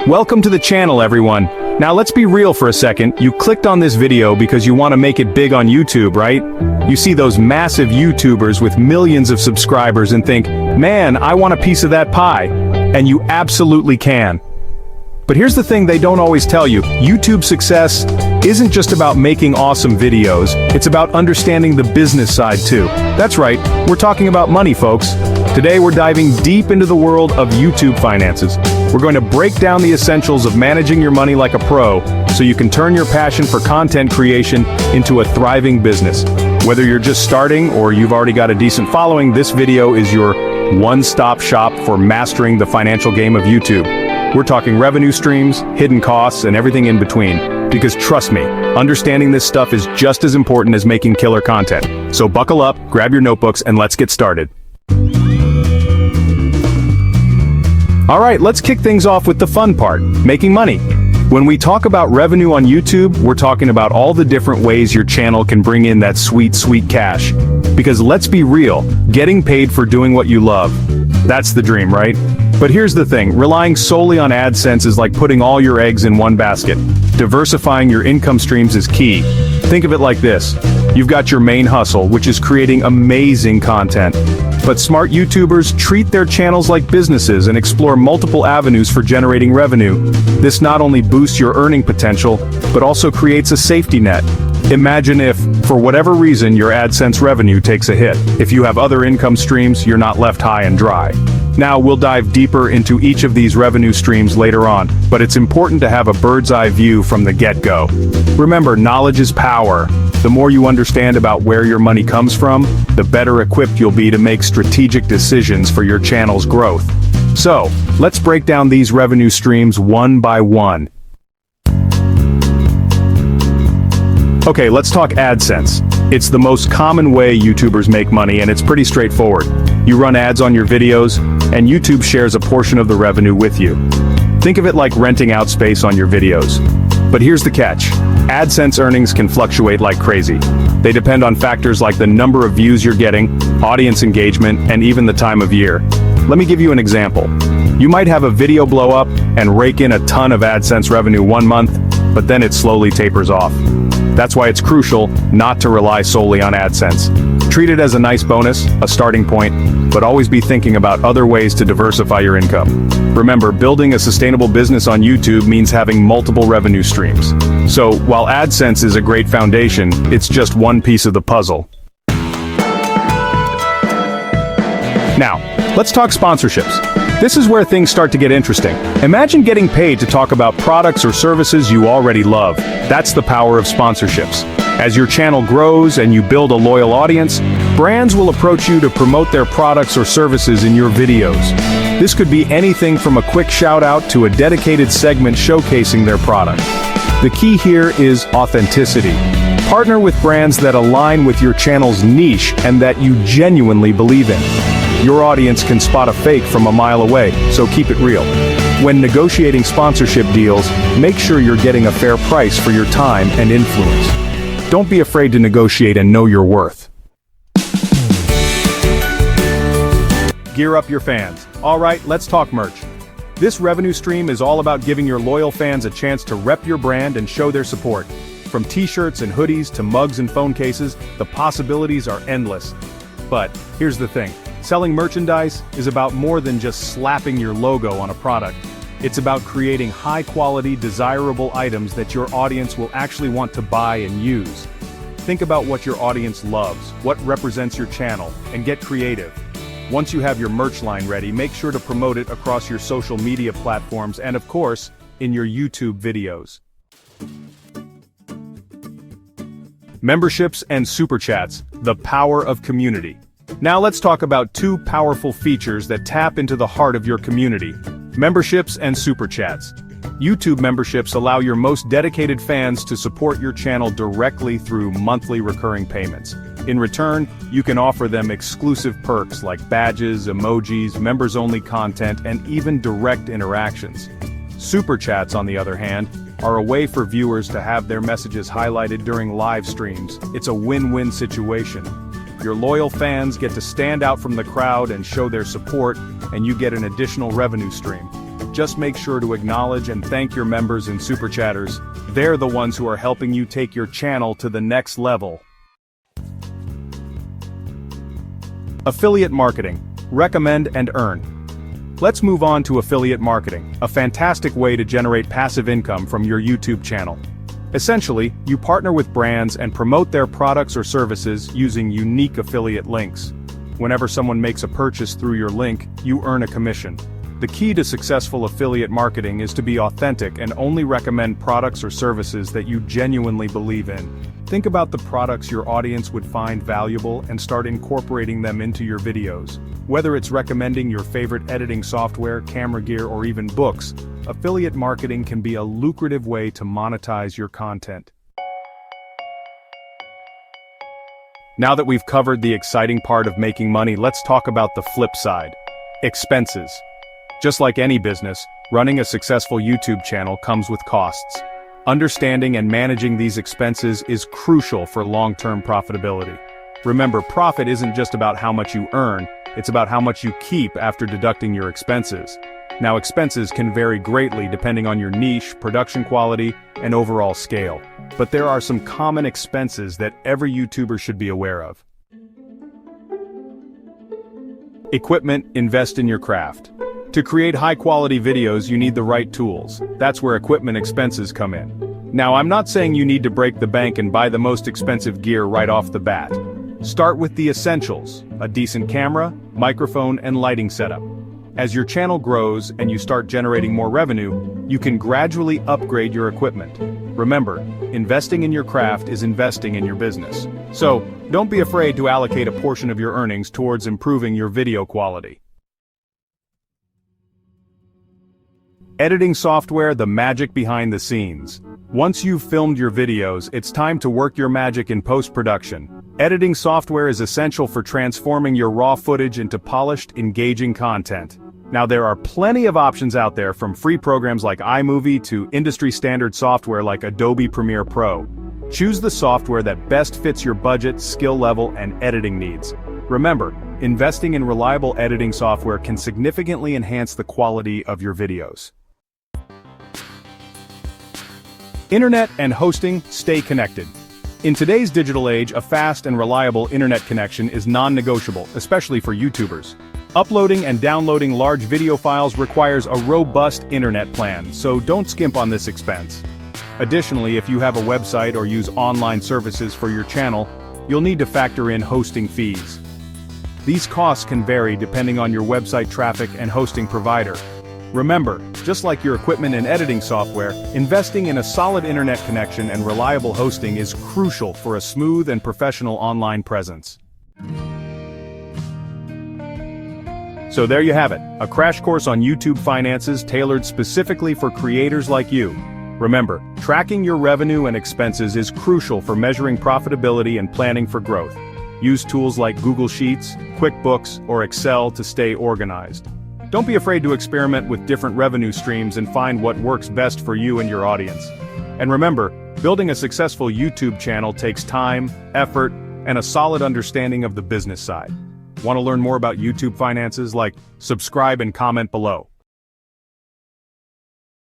Welcome to the channel, everyone. Now let's be real for a second. You clicked on this video because you want to make it big on YouTube, right? You see those massive YouTubers with millions of subscribers and think, man, I want a piece of that pie. And you absolutely can. But here's the thing they don't always tell you. YouTube success isn't just about making awesome videos, it's about understanding the business side too. That's right, we're talking about money, folks. Today we're diving deep into the world of YouTube finances. We're going to break down the essentials of managing your money like a pro, so you can turn your passion for content creation into a thriving business. Whether you're just starting or you've already got a decent following, this video is your one-stop shop for mastering the financial game of YouTube. We're talking revenue streams, hidden costs, and everything in between. Because trust me, understanding this stuff is just as important as making killer content. So buckle up, grab your notebooks, and let's get started. Alright, let's kick things off with the fun part, making money. When we talk about revenue on YouTube, we're talking about all the different ways your channel can bring in that sweet, sweet cash. Because let's be real, getting paid for doing what you love, that's the dream, right? But here's the thing, relying solely on AdSense is like putting all your eggs in one basket. Diversifying your income streams is key. Think of it like this. You've got your main hustle, which is creating amazing content. But smart YouTubers treat their channels like businesses and explore multiple avenues for generating revenue. This not only boosts your earning potential, but also creates a safety net. Imagine if, for whatever reason, your AdSense revenue takes a hit. If you have other income streams, you're not left high and dry. Now, we'll dive deeper into each of these revenue streams later on, but it's important to have a bird's-eye view from the get-go. Remember, knowledge is power. The more you understand about where your money comes from, the better equipped you'll be to make strategic decisions for your channel's growth. So, let's break down these revenue streams one by one. Okay, let's talk AdSense. It's the most common way YouTubers make money, and it's pretty straightforward. You run ads on your videos, and YouTube shares a portion of the revenue with you. Think of it like renting out space on your videos. But here's the catch. AdSense earnings can fluctuate like crazy. They depend on factors like the number of views you're getting, audience engagement, and even the time of year. Let me give you an example. You might have a video blow up and rake in a ton of AdSense revenue one month, but then it slowly tapers off. That's why it's crucial not to rely solely on AdSense. Treat it as a nice bonus, a starting point, but always be thinking about other ways to diversify your income. Remember, building a sustainable business on YouTube means having multiple revenue streams. So, while AdSense is a great foundation, it's just one piece of the puzzle. Now, let's talk sponsorships. This is where things start to get interesting. Imagine getting paid to talk about products or services you already love. That's the power of sponsorships. As your channel grows and you build a loyal audience, brands will approach you to promote their products or services in your videos. This could be anything from a quick shout-out to a dedicated segment showcasing their product. The key here is authenticity. Partner with brands that align with your channel's niche and that you genuinely believe in. Your audience can spot a fake from a mile away, so keep it real. When negotiating sponsorship deals, make sure you're getting a fair price for your time and influence. Don't be afraid to negotiate and know your worth. Gear up your fans. Alright, let's talk merch. This revenue stream is all about giving your loyal fans a chance to rep your brand and show their support. From t-shirts and hoodies to mugs and phone cases, the possibilities are endless. But here's the thing. Selling merchandise is about more than just slapping your logo on a product. It's about creating high-quality, desirable items that your audience will actually want to buy and use. Think about what your audience loves, what represents your channel, and get creative. Once you have your merch line ready, make sure to promote it across your social media platforms and, of course, in your YouTube videos. Memberships and super chats, the power of community. Now let's talk about two powerful features that tap into the heart of your community: memberships and super chats. YouTube memberships allow your most dedicated fans to support your channel directly through monthly recurring payments. In return, you can offer them exclusive perks like badges, emojis, members-only content, and even direct interactions. Super chats, on the other hand, are a way for viewers to have their messages highlighted during live streams. It's a win-win situation. Your loyal fans get to stand out from the crowd and show their support, and you get an additional revenue stream. just make sure to acknowledge and thank your members and super chatters. They're the ones who are helping you take your channel to the next level. Affiliate marketing. Recommend and earn. Let's move on to affiliate marketing, a fantastic way to generate passive income from your YouTube channel. Essentially, you partner with brands and promote their products or services using unique affiliate links. Whenever someone makes a purchase through your link, you earn a commission. The key to successful affiliate marketing is to be authentic and only recommend products or services that you genuinely believe in. Think about the products your audience would find valuable and start incorporating them into your videos. Whether it's recommending your favorite editing software, camera gear, or even books, affiliate marketing can be a lucrative way to monetize your content. Now that we've covered the exciting part of making money, let's talk about the flip side: expenses. Just like any business, running a successful YouTube channel comes with costs. Understanding and managing these expenses is crucial for long-term profitability. Remember, profit isn't just about how much you earn, it's about how much you keep after deducting your expenses. Now, expenses can vary greatly depending on your niche, production quality, and overall scale. But there are some common expenses that every YouTuber should be aware of. Equipment. Invest in your craft. To create high-quality videos, you need the right tools. That's where equipment expenses come in. Now, I'm not saying you need to break the bank and buy the most expensive gear right off the bat. Start with the essentials: a decent camera, microphone, and lighting setup. As your channel grows and you start generating more revenue, you can gradually upgrade your equipment. Remember, investing in your craft is investing in your business. So, don't be afraid to allocate a portion of your earnings towards improving your video quality. Editing software. The magic behind the scenes. Once you've filmed your videos, it's time to work your magic in post-production. Editing software is essential for transforming your raw footage into polished, engaging content. Now, there are plenty of options out there, from free programs like iMovie to industry-standard software like Adobe Premiere Pro. Choose the software that best fits your budget, skill level, and editing needs. Remember, investing in reliable editing software can significantly enhance the quality of your videos. Internet and hosting. Stay connected. In today's digital age, a fast and reliable internet connection is non-negotiable, especially for YouTubers. Uploading and downloading large video files requires a robust internet plan, so don't skimp on this expense. Additionally, if you have a website or use online services for your channel, you'll need to factor in hosting fees. These costs can vary depending on your website traffic and hosting provider. Remember, just like your equipment and editing software, investing in a solid internet connection and reliable hosting is crucial for a smooth and professional online presence. So there you have it, a crash course on YouTube finances tailored specifically for creators like you. Remember, tracking your revenue and expenses is crucial for measuring profitability and planning for growth. Use tools like Google Sheets, QuickBooks, or Excel to stay organized. Don't be afraid to experiment with different revenue streams and find what works best for you and your audience. And remember, building a successful YouTube channel takes time, effort, and a solid understanding of the business side. Want to learn more about YouTube finances? Subscribe and comment below.